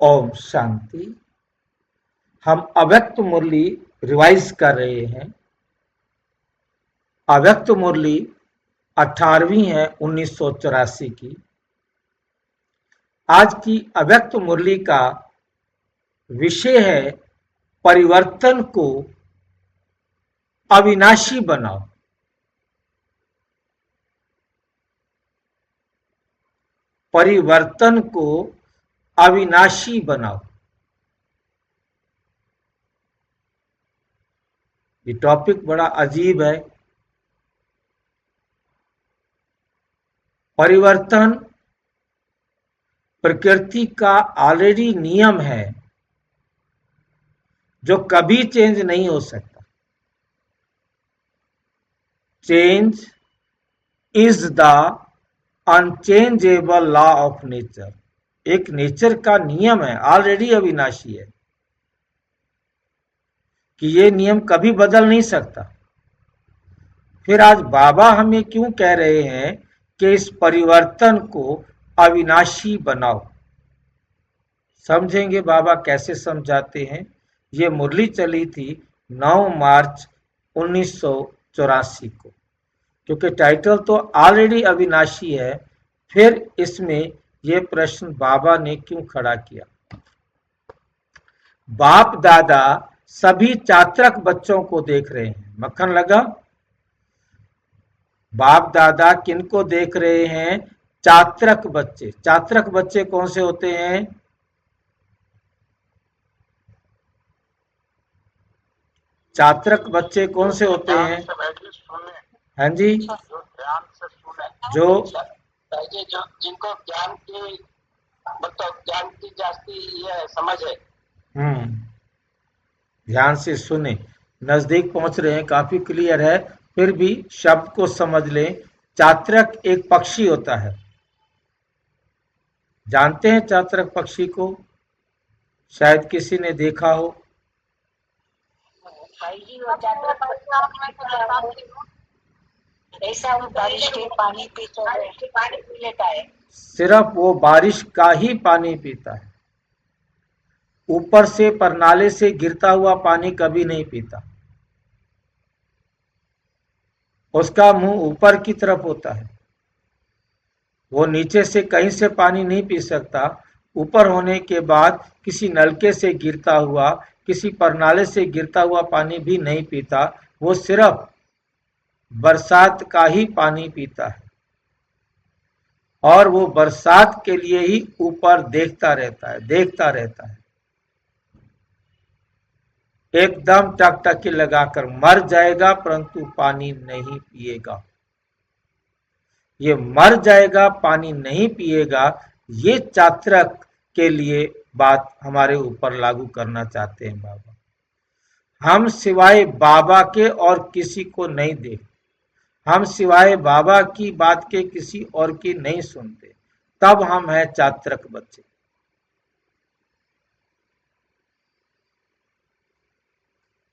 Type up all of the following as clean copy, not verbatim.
ओम शांति। हम अव्यक्त मुरली रिवाइज कर रहे हैं। अव्यक्त मुरली 18वीं है 1984 की। आज की अव्यक्त मुरली का विषय है परिवर्तन को अविनाशी बनाओ। परिवर्तन को अविनाशी बनाओ। ये टॉपिक बड़ा अजीब है। परिवर्तन प्रकृति का ऑलरेडी नियम है जो कभी चेंज नहीं हो सकता। Change is the unchangeable law of nature. एक नेचर का नियम है, ऑलरेडी अविनाशी है कि ये नियम कभी बदल नहीं सकता। फिर आज बाबा हमें क्यों कह रहे हैं कि इस परिवर्तन को अविनाशी बनाओ। समझेंगे बाबा कैसे समझाते हैं। ये मुरली चली थी 9 मार्च 1984 को। क्योंकि टाइटल तो ऑलरेडी अविनाशी है, फिर इसमें ये प्रश्न बाबा ने क्यों खड़ा किया। बाप दादा सभी चात्रक बच्चों को देख रहे हैं। मक्खन लगा। बाप दादा किनको देख रहे हैं? चात्रक बच्चे। चात्रक बच्चे कौन से होते हैं? चात्रक बच्चे कौन से होते हैं? हाँ जी, जो जिनको ज्ञान की मतलब ज्ञान की जास्ती ये समझ है। ध्यान से सुने। नजदीक पहुंच रहे हैं, काफी क्लियर है, फिर भी शब्द को समझ लें। चात्रक एक पक्षी होता है। जानते हैं चात्रक पक्षी को? शायद किसी ने देखा हो। ऐसा वो बारिश के पानी पी लेता है। सिर्फ वो बारिश का ही पानी पीता है। ऊपर से परनाले से गिरता हुआ पानी कभी नहीं पीता। उसका मुंह ऊपर की तरफ होता है। वो नीचे से कहीं से पानी नहीं पी सकता। ऊपर होने के बाद किसी नलके से गिरता हुआ, किसी परनाले से गिरता हुआ पानी भी नहीं पीता। वो सिर्फ बरसात का ही पानी पीता है। और वो बरसात के लिए ही ऊपर देखता रहता है, देखता रहता है। एकदम टकटकी लगाकर मर जाएगा, परंतु पानी नहीं पिएगा। ये मर जाएगा, पानी नहीं पिएगा। ये चात्रक के लिए बात हमारे ऊपर लागू करना चाहते हैं बाबा। हम सिवाय बाबा के और किसी को नहीं देखते। हम सिवाय बाबा की बात के किसी और की नहीं सुनते। तब हम हैं चात्रक बच्चे।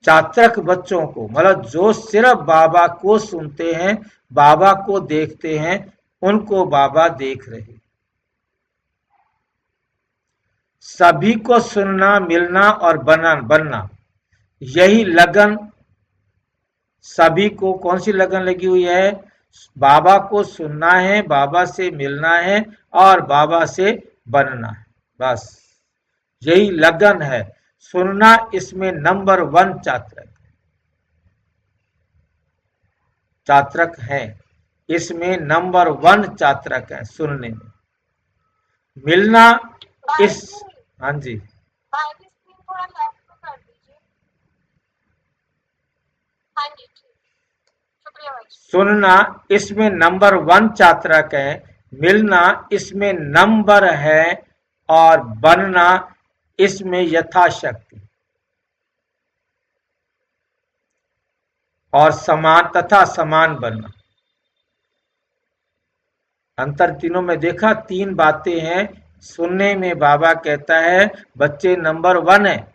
चात्रक बच्चों को मतलब जो सिर्फ बाबा को सुनते हैं, बाबा को देखते हैं, उनको बाबा देख रहे। सभी को सुनना, मिलना और बनना, यही लगन। सभी को कौन सी लगन लगी हुई है? बाबा को सुनना है, बाबा से मिलना है और बाबा से बनना है। बस यही लगन है। सुनना इसमें नंबर 1 चात्रक है। इसमें नंबर 1 चात्रक है सुनने में। मिलना इस हाँ जी, सुनना इसमें नंबर 1 चात्रक है। मिलना इसमें नंबर है और बनना इसमें यथाशक्ति और समान तथा समान बनना। अंतर तीनों में देखा, 3 बातें हैं। सुनने में बाबा कहता है बच्चे नंबर 1 है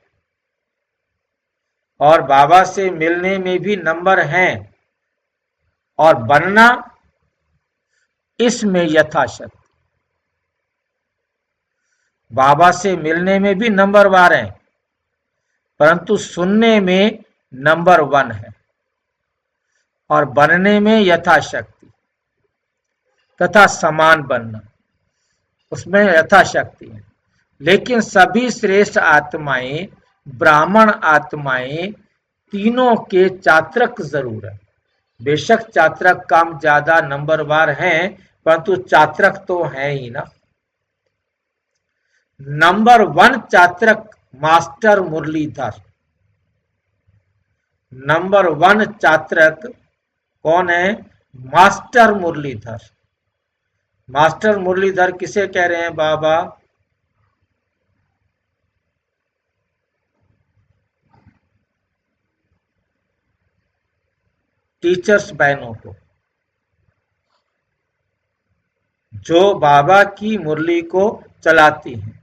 और बाबा से मिलने में भी नंबर हैं और बनना इसमें यथाशक्ति। बाबा से मिलने में भी नंबरवार हैं, परंतु सुनने में नंबर 1 है और बनने में यथाशक्ति तथा समान बनना, उसमें यथाशक्ति है। लेकिन सभी श्रेष्ठ आत्माएं, ब्राह्मण आत्माएं, तीनों के चात्रक जरूर है। बेशक चात्रक कम ज्यादा नंबरवार हैं, परंतु चात्रक तो है ही ना। नंबर 1 चात्रक मास्टर मुरलीधर। नंबर 1 चात्रक कौन है? मास्टर मुरलीधर। मास्टर मुरलीधर किसे कह रहे हैं बाबा? टीचर्स बहनों को, जो बाबा की मुरली को चलाती हैं।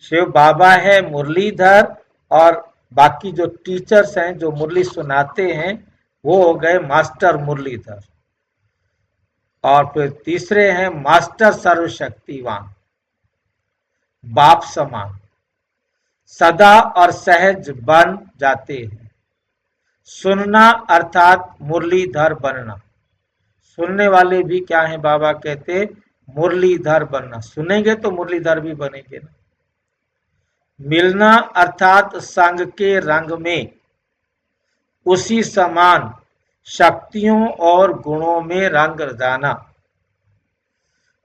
शिव बाबा है मुरलीधर और बाकी जो टीचर्स हैं जो मुरली सुनाते हैं वो हो गए मास्टर मुरलीधर। और फिर तीसरे हैं मास्टर सर्वशक्तिवान, बाप समान, सदा और सहज बन जाते हैं। सुनना अर्थात मुरलीधर बनना। सुनने वाले भी क्या है? बाबा कहते मुरलीधर बनना। सुनेंगे तो मुरलीधर भी बनेंगे ना। मिलना अर्थात संग के रंग में उसी समान शक्तियों और गुणों में रंग जाना।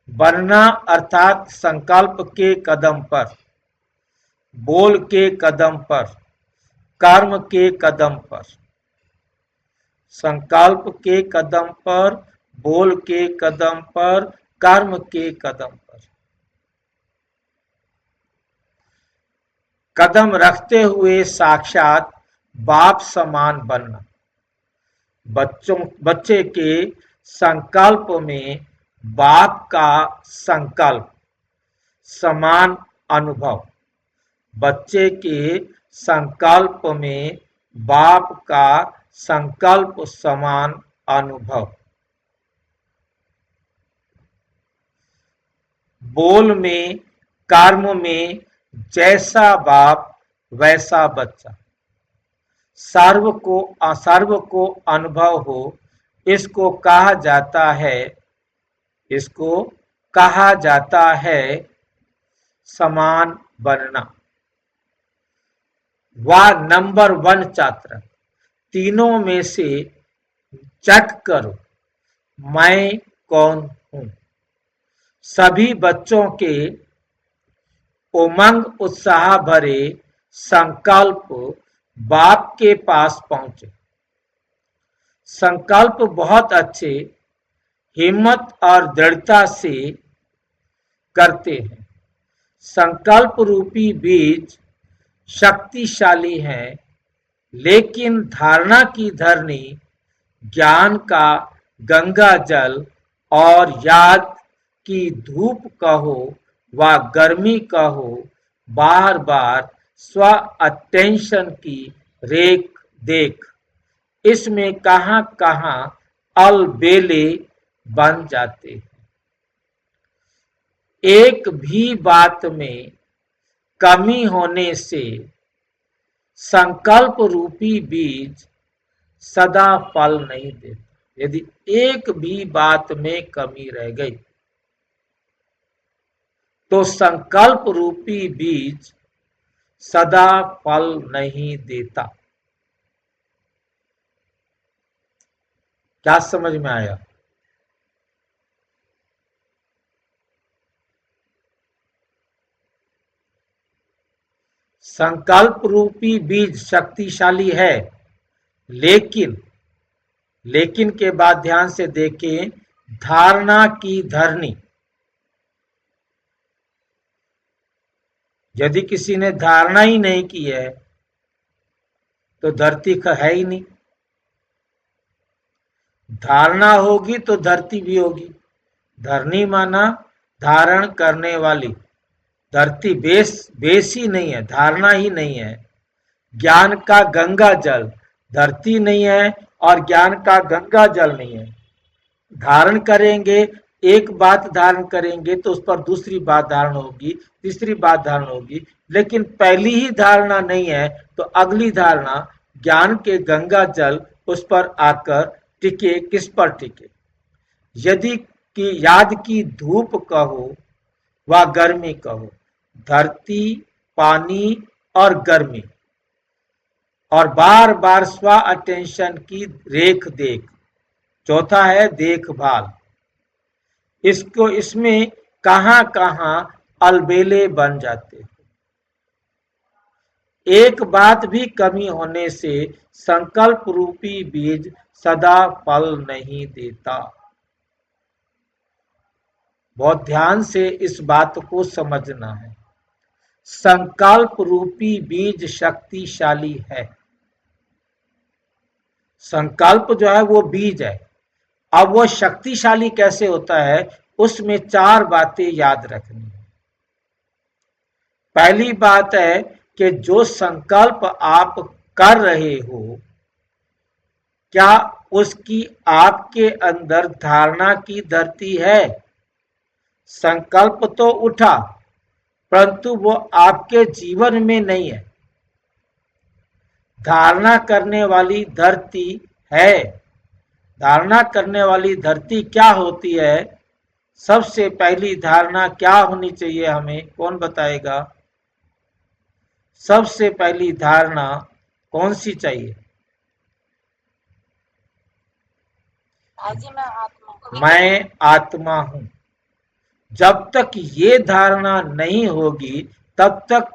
बनना अर्थात संकल्प के कदम पर, बोल के कदम पर, कर्म के कदम पर। संकल्प के कदम पर, बोल के कदम पर, कर्म के कदम पर कदम रखते हुए साक्षात बाप समान बनना। बच्चे के संकल्प में बाप का संकल्प समान अनुभव। बच्चे के संकल्प में बाप का संकल्प समान अनुभव। बोल में, कर्म में जैसा बाप वैसा बच्चा। सर्व को अनुभव हो, इसको कहा जाता है समान बनना। वह नंबर 1 छात्र। तीनों में से चट करो मैं कौन हूं। सभी बच्चों के उमंग उत्साह भरे संकल्प बाप के पास पहुंचे। संकल्प बहुत अच्छे हिम्मत और दृढ़ता से करते हैं। संकल्प रूपी बीज शक्तिशाली है, लेकिन धारणा की धरनी, ज्ञान का गंगा जल और याद की धूप कहो व गर्मी कहो, बार बार स्व अटेंशन की रेख देख, इसमें कहां कहां अलबेले बन जाते हैं। एक भी बात में कमी होने से संकल्प रूपी बीज सदा फल नहीं देता। यदि एक भी बात में कमी रह गई तो संकल्प रूपी बीज सदा फल नहीं देता। क्या समझ में आया? संकल्प रूपी बीज शक्तिशाली है, लेकिन के बाद ध्यान से देखें, धारणा की धरनी। यदि किसी ने धारणा ही नहीं की है तो धरती का है ही नहीं। धारणा होगी तो धरती भी होगी। धरनी माना धारण करने वाली। धरती बेस ही नहीं है, धारणा ही नहीं है। ज्ञान का गंगा जल, धरती नहीं है और ज्ञान का गंगा जल नहीं है। धारण करेंगे एक बात धारण करेंगे तो उस पर दूसरी बात धारण होगी, तीसरी बात धारण होगी, लेकिन पहली ही धारणा नहीं है तो अगली धारणा ज्ञान के गंगा जल उस पर आकर टिके, किस पर टिके? यदि कि याद की धूप कहो व गर्मी कहो, धरती, पानी और गर्मी, और बार बार स्व अटेंशन की रेख देख। चौथा है देखभाल। इसको इसमें कहां कहां अलबेले बन जाते हैं। एक बात भी कमी होने से संकल्प रूपी बीज सदा फल नहीं देता। बहुत ध्यान से इस बात को समझना है। संकल्प रूपी बीज शक्तिशाली है। संकल्प जो है वो बीज है। अब वो शक्तिशाली कैसे होता है, उसमें 4 बातें याद रखनी है। पहली बात है कि जो संकल्प आप कर रहे हो, क्या उसकी आपके अंदर धारणा की धरती है? संकल्प तो उठा, परंतु वो आपके जीवन में नहीं है। धारणा करने वाली धरती है। धारणा करने वाली धरती क्या होती है? सबसे पहली धारणा क्या होनी चाहिए हमें, कौन बताएगा? सबसे पहली धारणा कौन सी चाहिए? मैं आत्मा हूं। जब तक ये धारणा नहीं होगी तब तक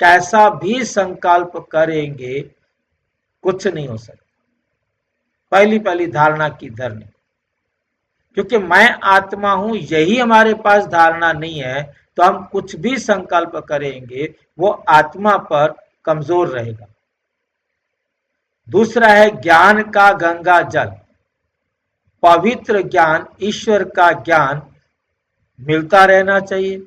कैसा भी संकल्प करेंगे कुछ नहीं हो सकता। पहली धारणा की धरनी, क्योंकि मैं आत्मा हूं यही हमारे पास धारणा नहीं है तो हम कुछ भी संकल्प करेंगे वो आत्मा पर कमजोर रहेगा। दूसरा है ज्ञान का गंगा जल। पवित्र ज्ञान, ईश्वर का ज्ञान मिलता रहना चाहिए।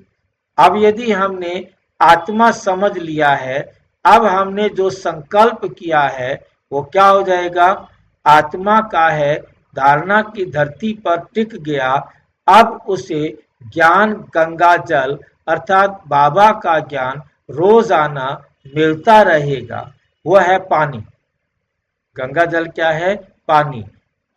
अब यदि हमने आत्मा समझ लिया है, अब हमने जो संकल्प किया है वो क्या हो जाएगा? आत्मा का है, धारणा की धरती पर टिक गया। अब उसे ज्ञान गंगा जल अर्थात बाबा का ज्ञान रोजाना मिलता रहेगा। वो है पानी। गंगा जल क्या है? पानी।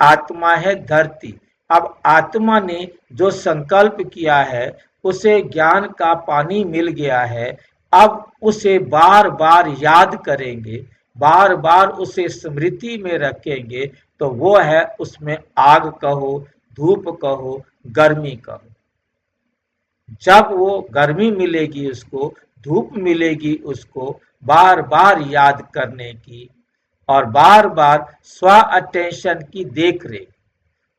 आत्मा है धरती। अब आत्मा ने जो संकल्प किया है उसे ज्ञान का पानी मिल गया है। अब उसे बार बार याद करेंगे, बार बार उसे स्मृति में रखेंगे तो वो है, उसमें आग कहो, धूप कहो, गर्मी कहो। जब वो गर्मी मिलेगी उसको, धूप मिलेगी उसको, बार बार याद करने की और बार बार स्व अटेंशन की देख रेख,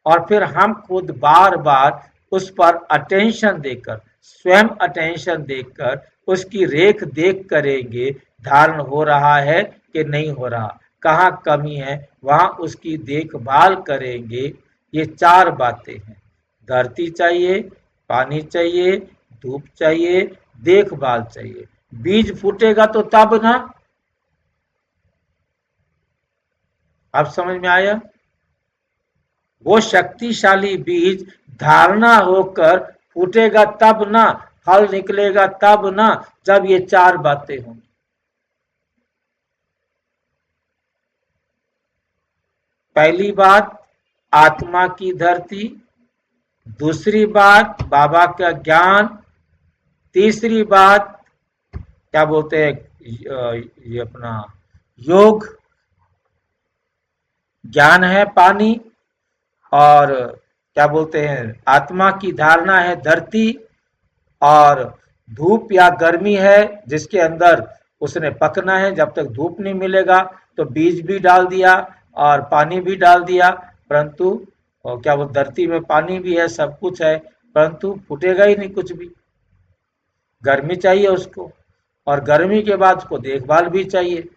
और फिर हम खुद बार बार उस पर अटेंशन देकर, स्वयं अटेंशन देकर उसकी रेख देख करेंगे, धारण हो रहा है कि नहीं हो रहा, कहाँ कमी है वहां उसकी देखभाल करेंगे। ये 4 बातें हैं। धरती चाहिए, पानी चाहिए, धूप चाहिए, देखभाल चाहिए। बीज फूटेगा तो तब ना। अब समझ में आया? वो शक्तिशाली बीज धारणा होकर फूटेगा तब ना, फल निकलेगा तब ना, जब ये 4 बातें होंगी। पहली बात आत्मा की धरती, दूसरी बात बाबा का ज्ञान, तीसरी बात क्या बोलते हैं, ये अपना योग ज्ञान है पानी, और क्या बोलते हैं आत्मा की धारणा है धरती, और धूप या गर्मी है जिसके अंदर उसने पकना है। जब तक धूप नहीं मिलेगा तो बीज भी डाल दिया और पानी भी डाल दिया, परंतु और क्या वो धरती में पानी भी है, सब कुछ है, परंतु फूटेगा ही नहीं कुछ भी। गर्मी चाहिए उसको, और गर्मी के बाद उसको देखभाल भी चाहिए।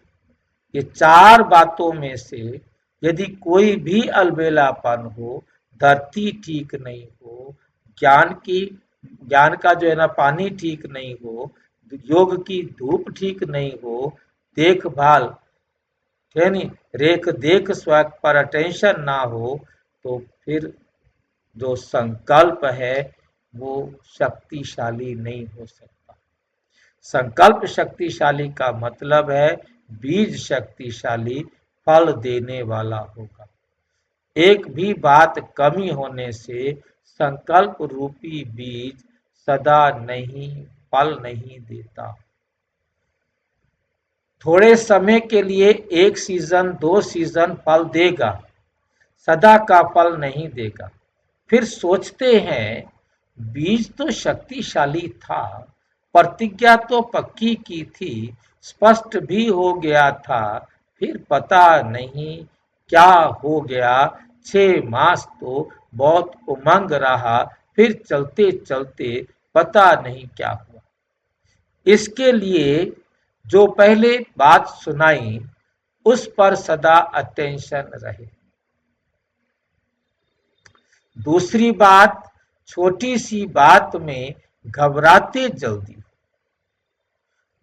ये 4 बातों में से यदि कोई भी अलबेलापन हो, धरती ठीक नहीं हो, ज्ञान का जो है ना पानी ठीक नहीं हो, योग की धूप ठीक नहीं हो, देखभाल है नहीं, रेख देख स्व पर अटेंशन ना हो, तो फिर जो संकल्प है वो शक्तिशाली नहीं हो सकता। संकल्प शक्तिशाली का मतलब है बीज शक्तिशाली, फल देने वाला होगा। एक भी बात कमी होने से संकल्प रूपी बीज सदा नहीं फल नहीं देता। थोड़े समय के लिए एक सीजन 2 सीजन फल देगा, सदा का फल नहीं देगा। फिर सोचते हैं बीज तो शक्तिशाली था, प्रतिज्ञा तो पक्की की थी, स्पष्ट भी हो गया था, फिर पता नहीं क्या हो गया। 6 मास तो बहुत उमंग रहा, फिर चलते चलते पता नहीं क्या हुआ। इसके लिए जो पहले बात सुनाई उस पर सदा अटेंशन रहे। दूसरी बात, छोटी सी बात में घबराते जल्दी।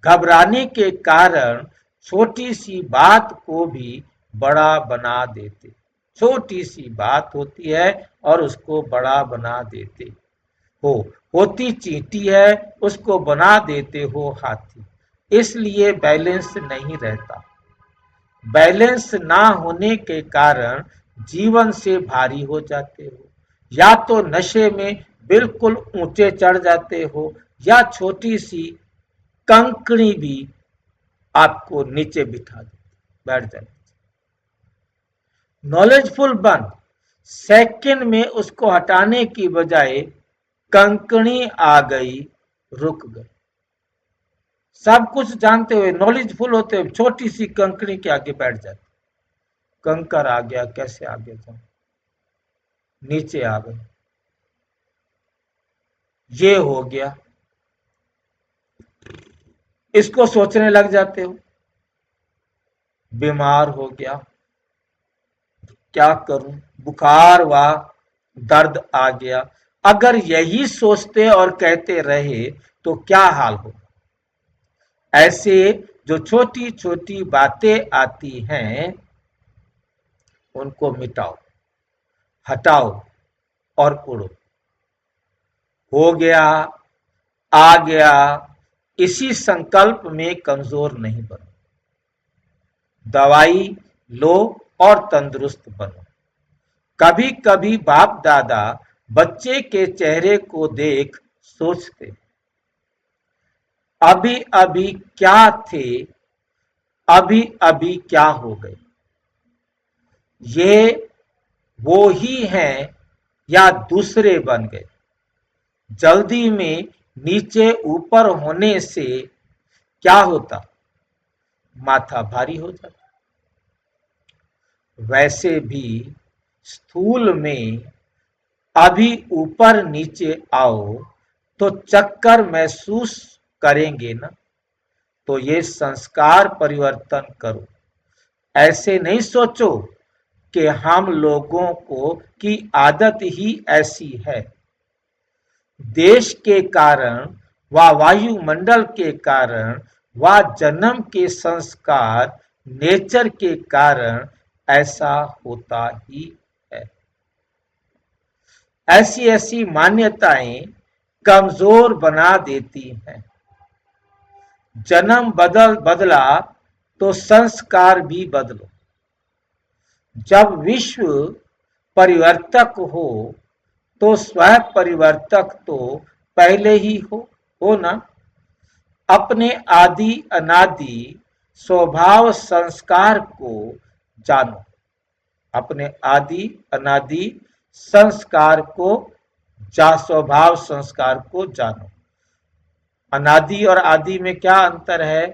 घबराने के कारण छोटी सी बात को भी बड़ा बना देते। छोटी सी बात होती है और उसको बड़ा बना देते हो। होती चींटी है, उसको बना देते हो हाथी। इसलिए बैलेंस नहीं रहता। बैलेंस ना होने के कारण जीवन से भारी हो जाते हो, या तो नशे में बिल्कुल ऊंचे चढ़ जाते हो, या छोटी सी कंकड़ी भी आपको नीचे बिठा दे, बैठ जाए। नॉलेजफुल बन, सेकंड में उसको हटाने की बजाय कंकड़ी आ गई, रुक गए। सब कुछ जानते हुए, नॉलेजफुल होते हुए छोटी सी कंकड़ी के आगे बैठ जाते। कंकर आ गया, कैसे आगे जाऊं, नीचे आ गए, ये हो गया, इसको सोचने लग जाते हो। बीमार हो गया, क्या करूं, बुखार हुआ, दर्द आ गया। अगर यही सोचते और कहते रहे तो क्या हाल हो। ऐसे जो छोटी छोटी बातें आती हैं उनको मिटाओ, हटाओ और उड़ो। हो गया, आ गया, इसी संकल्प में कमजोर नहीं बनो। दवाई लो और तंदुरुस्त बनो। कभी कभी बाप दादा बच्चे के चेहरे को देख सोचते, अभी अभी क्या थे, अभी अभी क्या हो गए। ये वो ही हैं या दूसरे बन गए। जल्दी में नीचे ऊपर होने से क्या होता, माथा भारी हो जाता। वैसे भी स्थूल में अभी ऊपर नीचे आओ तो चक्कर महसूस करेंगे ना। तो ये संस्कार परिवर्तन करो। ऐसे नहीं सोचो कि हम लोगों को की आदत ही ऐसी है। देश के कारण व वायुमंडल के कारण व जन्म के संस्कार, नेचर के कारण ऐसा होता ही है। ऐसी ऐसी मान्यताएं कमजोर बना देती हैं। जन्म बदला तो संस्कार भी बदलो। जब विश्व परिवर्तक हो तो स्वयं परिवर्तक तो पहले ही हो ना। अपने आदि अनादि स्वभाव संस्कार को जानो। अपने आदि अनादि संस्कार को स्वभाव संस्कार को जानो। अनादि और आदि में क्या अंतर है,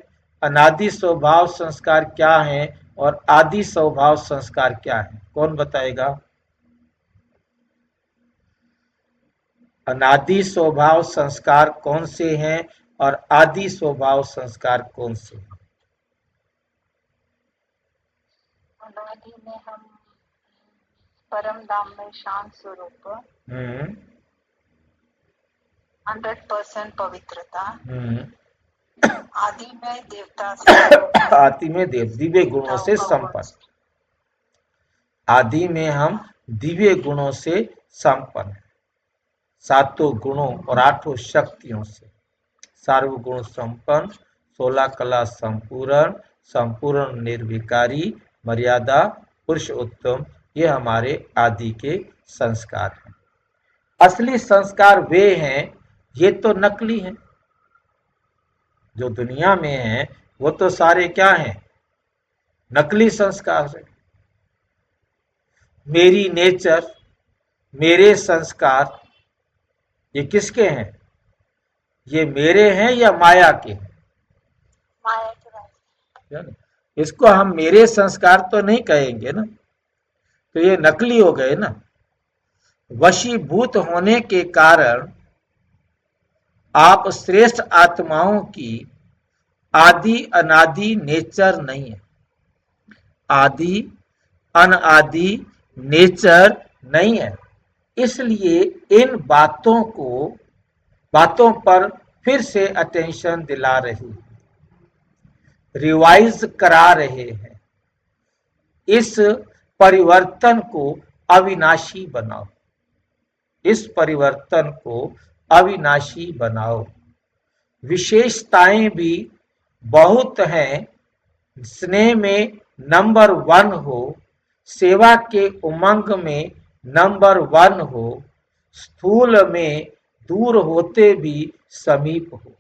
अनादि स्वभाव संस्कार क्या है और आदि स्वभाव संस्कार क्या है, कौन बताएगा। अनादि स्वभाव संस्कार कौन से हैं और आदि स्वभाव संस्कार कौन से हैं। अनादि में हम परम धाम में शांत स्वरूप, 100% पवित्रता, आदि में देवता स्वरूप, आदि में दिव्य गुणों से संपन्न। आदि में हम दिव्य गुणों से संपन्न है, सातों गुणों और आठों शक्तियों से सर्वगुण संपन्न, 16 कला संपूर्ण, संपूर्ण निर्विकारी, मर्यादा पुरुषोत्तम, ये हमारे आदि के संस्कार हैं। असली संस्कार वे हैं, ये तो नकली हैं। जो दुनिया में है वो तो सारे क्या हैं? नकली संस्कार है। मेरी नेचर, मेरे संस्कार, ये किसके हैं? ये मेरे हैं या माया के हैं? माया के रास्ते। इसको हम मेरे संस्कार तो नहीं कहेंगे ना, तो ये नकली हो गए ना। वशीभूत होने के कारण आप श्रेष्ठ आत्माओं की आदि अनादि नेचर नहीं है, आदि अनादि नेचर नहीं है। इसलिए इन बातों पर फिर से अटेंशन दिला रही, रिवाइज करा रहे हैं। इस परिवर्तन को अविनाशी बनाओ, इस परिवर्तन को अविनाशी बनाओ। विशेषताएं भी बहुत हैं, स्नेह में नंबर 1 हो, सेवा के उमंग में नंबर 1 हो, स्थूल में दूर होते भी समीप हो,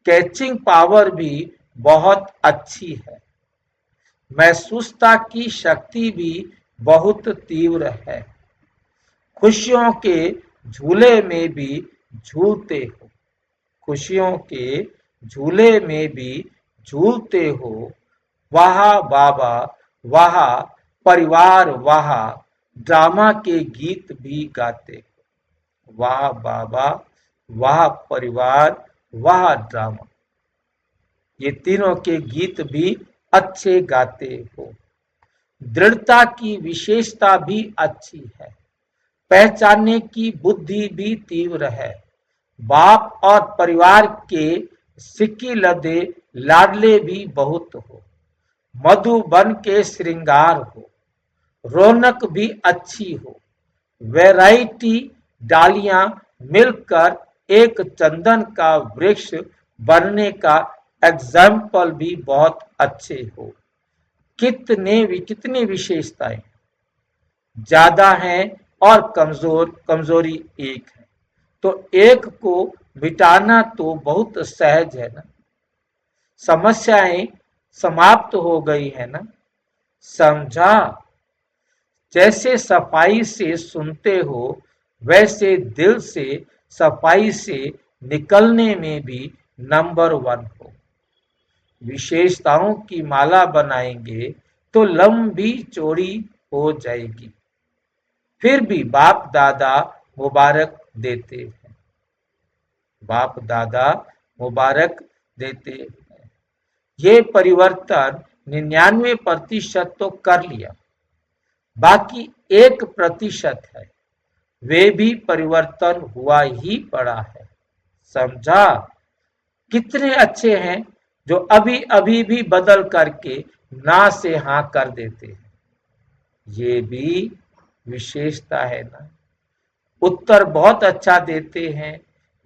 कैचिंग पावर भी बहुत अच्छी है, महसूसता की शक्ति भी बहुत तीव्र है, खुशियों के झूले में भी झूलते हो, खुशियों के झूले में भी झूलते हो। वाह बाबा वाह परिवार, वाह ड्रामा के गीत भी गाते हो, वाह बाबा वाह परिवार, वाह ड्रामा, ये तीनों के गीत भी अच्छे गाते हो। दृढ़ता की विशेषता भी अच्छी है, पहचानने की बुद्धि भी तीव्र है, बाप और परिवार के सिक्की लदे लाडले भी बहुत हो, मधुबन के श्रृंगार हो, रौनक भी अच्छी हो, वैरायटी डालियां मिलकर एक चंदन का वृक्ष बनने का एग्जाम्पल भी बहुत अच्छे हो। कितनी विशेषताएं ज्यादा हैं और कमजोरी एक है, तो एक को मिटाना तो बहुत सहज है ना। समस्याएं समाप्त हो गई है ना, समझा? जैसे सफाई से सुनते हो वैसे दिल से सफाई से निकलने में भी नंबर 1 हो। विशेषताओं की माला बनाएंगे तो लंबी चौड़ी हो जाएगी। फिर भी बाप दादा मुबारक देते हैं, बाप दादा मुबारक देते हैं। ये परिवर्तन 99% तो कर लिया, बाकी 1% है, वे भी परिवर्तन हुआ ही पड़ा है। समझा? कितने अच्छे हैं जो अभी अभी भी बदल करके ना से हाँ कर देते हैं। ये भी विशेषता है ना। उत्तर बहुत अच्छा देते हैं,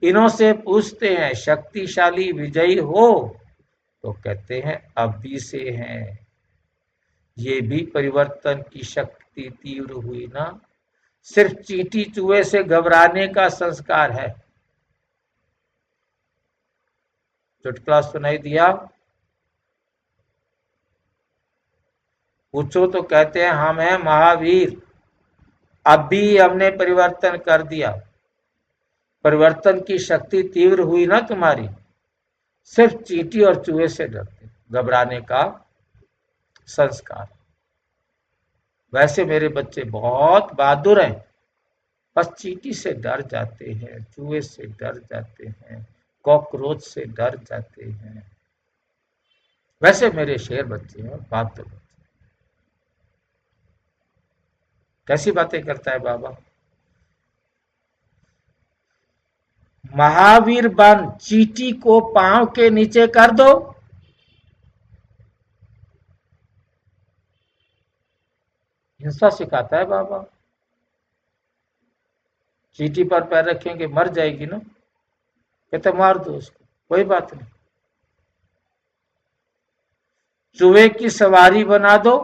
इन्हों से पूछते हैं शक्तिशाली विजयी हो, तो कहते हैं अभी से हैं। ये भी परिवर्तन की शक्ति तीव्र हुई ना। सिर्फ चींटी चूहे से घबराने का संस्कार है। चुटकुला सुनाई दिया? पूछो तो कहते हैं हम हैं महावीर, अब भी हमने परिवर्तन कर दिया। परिवर्तन की शक्ति तीव्र हुई ना तुम्हारी। सिर्फ चींटी और चूहे से डरते, घबराने का संस्कार। वैसे मेरे बच्चे बहुत बहादुर हैं, बस चींटी से डर जाते हैं, चूहे से डर जाते हैं, कॉकरोच से डर जाते हैं। वैसे मेरे शेर बच्चे हैं, बहादुर बच्चे। कैसी बातें करता है बाबा। महावीर बन, चींटी को पांव के नीचे कर दो। हिंसा सिखाता है बाबा। चींटी पर पैर रखेंगे मर जाएगी ना, कहते मार दो उसको, कोई बात नहीं। चूहे की सवारी बना दो,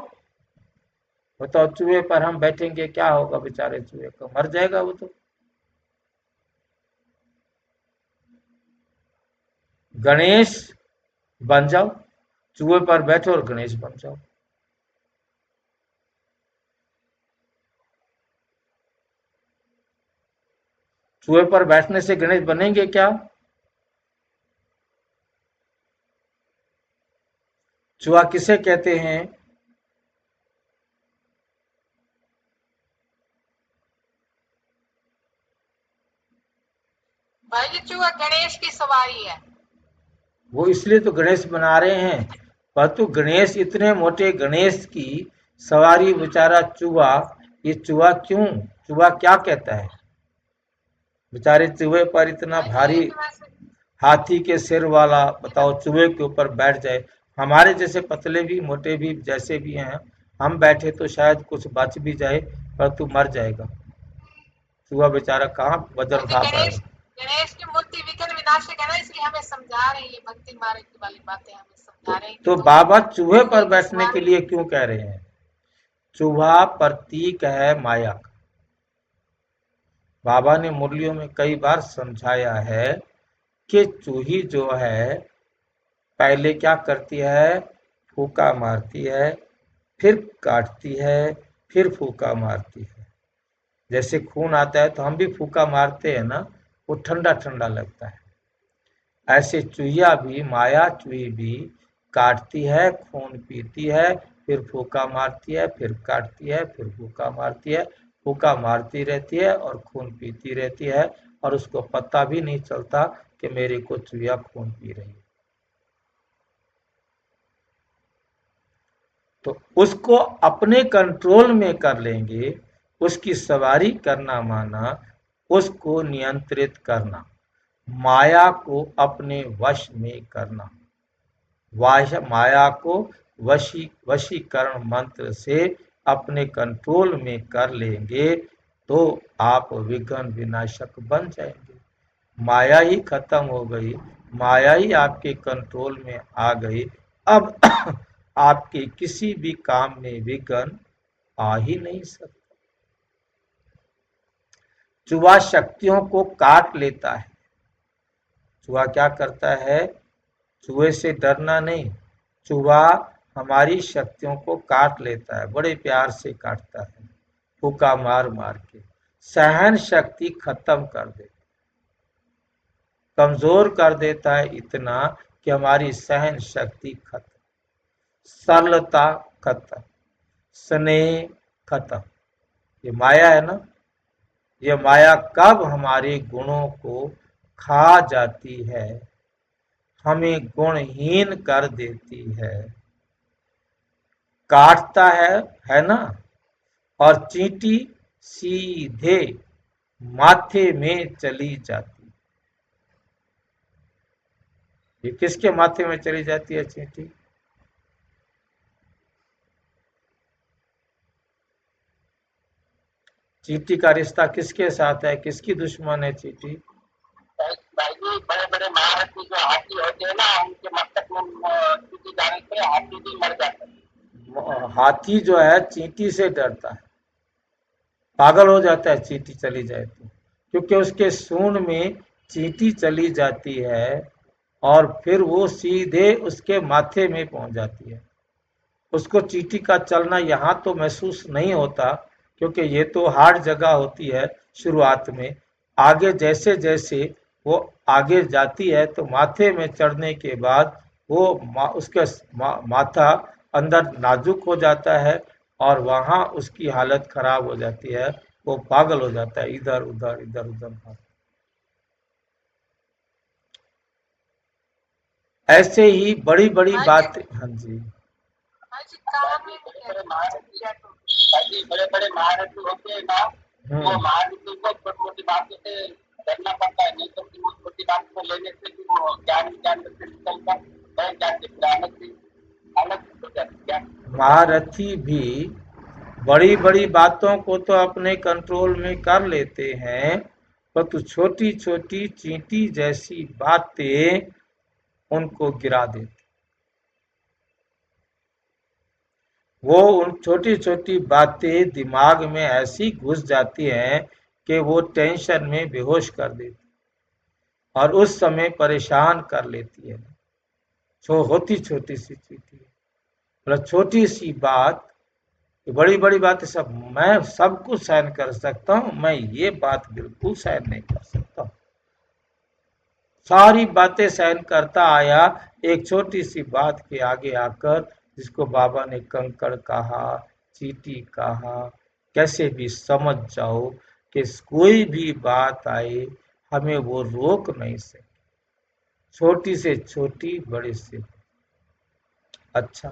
बताओ चूहे पर हम बैठेंगे क्या होगा, बेचारे चूहे को मर जाएगा वो तो। गणेश बन जाओ, चूहे पर बैठो और गणेश बन जाओ। चूहे पर बैठने से गणेश बनेंगे क्या? चूहा किसे कहते हैं? भाई जी चूहा गणेश की सवारी है। वो इसलिए तो गणेश बना रहे हैं, परंतु गणेश इतने मोटे गणेश की सवारी बेचारा चूहा, ये चूहा क्यों, चूहा क्या कहता है? बेचारे चूहे पर इतना भाई जी भारी ये तो वैसे हाथी के सिर वाला, बताओ चूहे के ऊपर बैठ जाए, हमारे जैसे पतले भी मोटे भी जैसे भी हैं, हम बैठे तो शायद कुछ बच भी जाए, परंतु मर जाएगा चूहा, बेचारा कहाँ वजन भाई जी उठा गणेश पाएगा। गणेश की मूर्ति विघ्न विनाशक है ना, इसलिए हमें समझा रहे हैं, ये भक्ति मार्ग की वाली बातें हमें समझा रहे हैं कि तो तुम बाबा चूहे चूहे पर की बैठने के सवारी। लिए क्यों कह रहे हैं? चूहा प्रतीक है माया का। बाबा ने मुरलियों में कई बार समझाया है कि चूही जो है पहले क्या करती है, फूका मारती है, फिर काटती है, फिर फूका मारती है। जैसे खून आता है तो हम भी फूका मारते हैं ना, वो ठंडा ठंडा लगता है। ऐसे चूहिया भी, माया चूही भी काटती है, खून पीती है, फिर फूका मारती है, फिर काटती है, फिर फूका मारती है, फूका मारती रहती है और खून पीती रहती है, और उसको पता भी नहीं चलता कि मेरे को चूहिया खून पी रही है। तो उसको अपने कंट्रोल में कर लेंगे, उसकी सवारी करना माना उसको नियंत्रित करना, माया को अपने वश में करना। माया को वशीकरण मंत्र से अपने कंट्रोल में कर लेंगे तो आप विघ्न विनाशक बन जाएंगे। माया ही खत्म हो गई, माया ही आपके कंट्रोल में आ गई, अब आपके किसी भी काम में विघ्न आ ही नहीं सकता। चूहा शक्तियों को काट लेता है। चूहा क्या करता है? चूहे से डरना नहीं, चूहा हमारी शक्तियों को काट लेता है, बड़े प्यार से काटता है, फूका मार मार के सहन शक्ति खत्म कर देता, कमजोर कर देता है इतना कि हमारी सहन शक्ति खत्म, सरलता खत्म, स्नेह खत्म। ये माया है ना, ये माया कब हमारे गुणों को खा जाती है, हमें गुणहीन कर देती है, काटता है ना, और चींटी सीधे माथे में चली जाती। ये किसके माथे में चली जाती है चींटी? चींटी का रिश्ता किसके साथ है, किसकी दुश्मन है चींटी? भाई जी बड़े बड़े महारथी जो हाथी होते हैं ना, उनके मस्तक में चींटी जाने से हाथी भी मर जाते हैं। हाथी जो है चींटी से डरता है, पागल हो जाता है चींटी चली जाए तो, क्योंकि उसके सूंड में चींटी चली जाती है और फिर वो सीधे उसके माथे में पहुंच जाती है। उसको चींटी का चलना यहाँ तो महसूस नहीं होता, क्योंकि ये तो हार्ड जगह होती है शुरुआत में, आगे जैसे जैसे वो आगे जाती है तो माथे में चढ़ने के बाद वो उसके माथा अंदर नाजुक हो जाता है और वहां उसकी हालत खराब हो जाती है, वो पागल हो जाता है, इधर उधर इधर उधर। ऐसे ही बड़ी बड़ी भाई जी बातें। हाँ जी। भाई जी कहानी में बड़े बड़े कहते हैं महारथी, चैटो। भाई जी बड़े बड़े महारथी होते हैं ना, वो महारथी को छोटी मोटी बातों से डरना पड़ता है, नहीं तो छोटी बात को लेने से भी वो ज्ञान ज्ञान से निकलकर बैठ जाते, अलग हो जाती है। महारथी भी बड़ी बड़ी बातों को तो अपने कंट्रोल में कर लेते हैं, परंतु छोटी छोटी चींटी जैसी बातें उनको गिरा देती। वो उन छोटी छोटी बातें दिमाग में ऐसी घुस जाती हैं कि वो टेंशन में बेहोश कर देती और उस समय परेशान कर लेती है। होती छोटी सी चींटी है, मतलब छोटी सी बात, बड़ी बड़ी बातें सब मैं सब कुछ सहन कर सकता हूँ, मैं ये बात बिल्कुल सहन नहीं कर सकता। सारी बातें सहन करता आया, एक छोटी सी बात के आगे आकर जिसको बाबा ने कंकड़ कहा, चींटी कहा, कैसे भी समझ जाओ कि कोई भी बात आए हमें वो रोक नहीं सकती, छोटी से छोटी, बड़े से। अच्छा,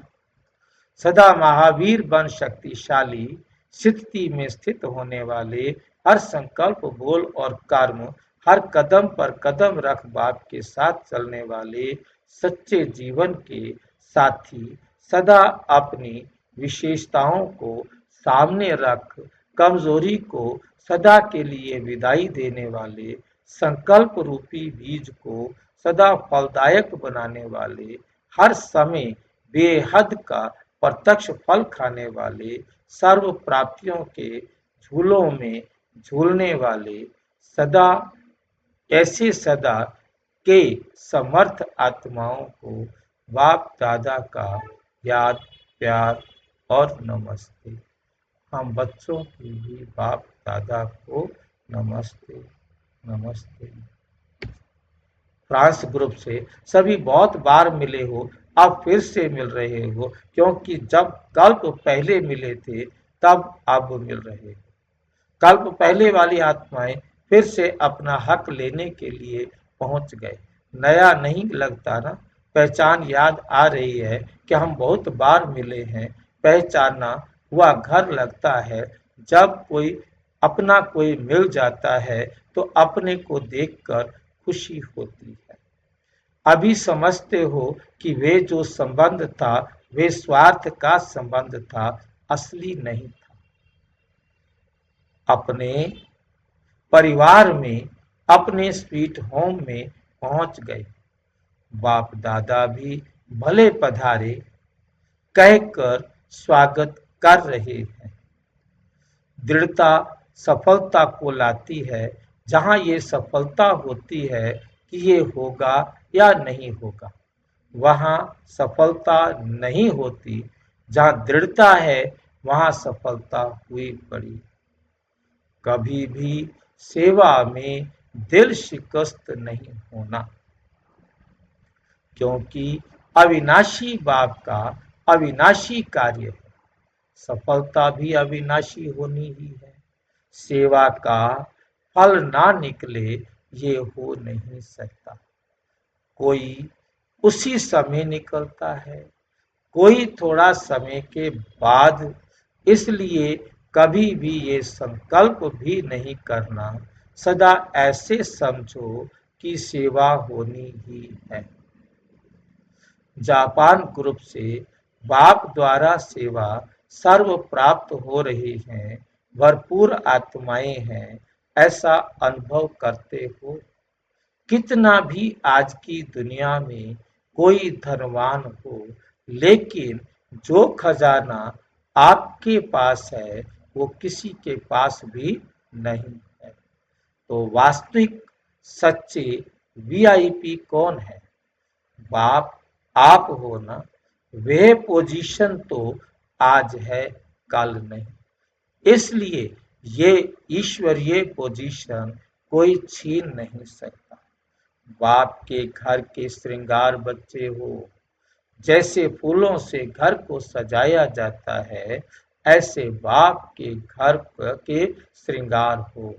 सदा महावीर बन शक्तिशाली, स्थिति में स्थित होने वाले, हर संकल्प, बोल और कर्म, हर कदम पर कदम रख बाप के साथ चलने वाले सच्चे जीवन के साथी, सदा अपनी विशेषताओं को सामने रख कमजोरी को सदा के लिए विदाई देने वाले, संकल्प रूपी बीज को सदा फलदायक बनाने वाले, हर समय बेहद का प्रत्यक्ष फल खाने वाले, सर्व प्राप्तियों के झूलों में झूलने वाले, सदा ऐसे सदा के समर्थ आत्माओं को बाप दादा का याद, प्यार और नमस्ते। हम बच्चों की भी बाप दादा को नमस्ते नमस्ते। फ्रांस ग्रुप से सभी बहुत बार मिले हो, अब फिर से मिल रहे हो, क्योंकि जब कल्प पहले मिले थे तब अब मिल रहे हो। कल्प पहले वाली आत्माएं फिर से अपना हक लेने के लिए पहुंच गए। नया नहीं लगता ना, पहचान याद आ रही है कि हम बहुत बार मिले हैं। पहचाना हुआ घर लगता है। जब कोई अपना कोई मिल जाता है तो अपने को देखकर खुशी होती है। अभी समझते हो कि वे जो संबंध था वे स्वार्थ का संबंध था, असली नहीं था। अपने परिवार में, अपने स्वीट होम में पहुंच गए। बाप दादा भी भले पधारे कहकर स्वागत कर रहे हैं। दृढ़ता सफलता को लाती है। जहां ये सफलता होती है कि ये होगा या नहीं होगा, वहां सफलता नहीं होती। जहां दृढ़ता है वहां सफलता हुई पड़ी। कभी भी सेवा में दिल शिकस्त नहीं होना, क्योंकि अविनाशी बाप का अविनाशी कार्य है। सफलता भी अविनाशी होनी ही है। सेवा का फल ना निकले ये हो नहीं सकता। कोई उसी समय निकलता है, कोई थोड़ा समय के बाद। इसलिए कभी भी ये संकल्प भी नहीं करना, सदा ऐसे समझो कि सेवा होनी ही है। जापान ग्रुप से बाप द्वारा सेवा सर्व प्राप्त हो रही हैं, भरपूर आत्माएं हैं, ऐसा अनुभव करते हो। कितना भी आज की दुनिया में कोई धनवान हो, लेकिन जो खजाना आपके पास है वो किसी के पास भी नहीं है। तो वास्तविक सच्चे वीआईपी कौन है? बाप आप हो ना। वह पोजीशन तो आज है, कल नहीं। इसलिए ये ईश्वरीय पोजीशन कोई छीन नहीं सकता। बाप के घर के श्रृंगार बच्चे हो। जैसे फूलों से घर को सजाया जाता है, ऐसे बाप के घर के श्रृंगार हो।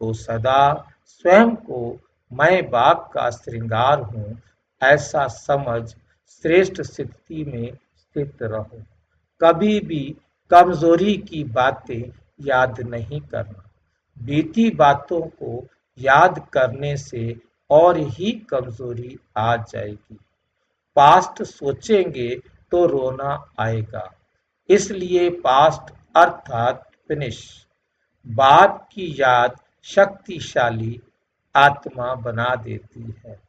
तो सदा स्वयं को मैं बाप का श्रृंगार हूँ ऐसा समझ श्रेष्ठ स्थिति में स्थित रहो। कभी भी कमजोरी की बातें याद नहीं करना। बीती बातों को याद करने से और ही कमजोरी आ जाएगी। पास्ट सोचेंगे तो रोना आएगा। इसलिए पास्ट अर्थात फिनिश, बाप की याद शक्तिशाली आत्मा बना देती है।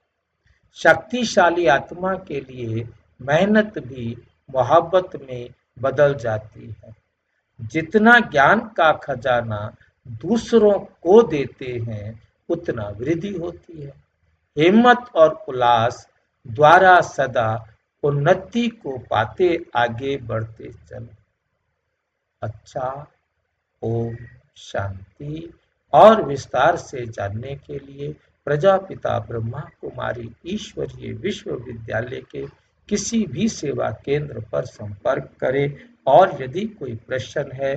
शक्तिशाली आत्मा के लिए मेहनत भी मोहब्बत में बदल जाती है। जितना ज्ञान का खजाना दूसरों को देते हैं, उतना वृद्धि होती है। हिम्मत और उल्लास द्वारा सदा उन्नति को पाते आगे बढ़ते चलो। अच्छा, ओम शांति। और विस्तार से जानने के लिए प्रजापिता ब्रह्मा कुमारी ईश्वरीय विश्वविद्यालय के किसी भी सेवा केंद्र पर संपर्क करें। और यदि कोई प्रश्न है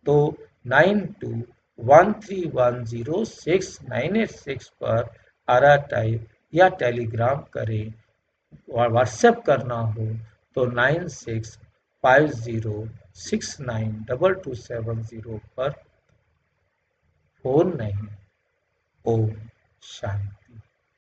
तो 9213106986 पर आरा टाइप या टेलीग्राम करें। और व्हाट्सएप करना हो तो 9650692270 पर फोन नहीं। ओम शांति।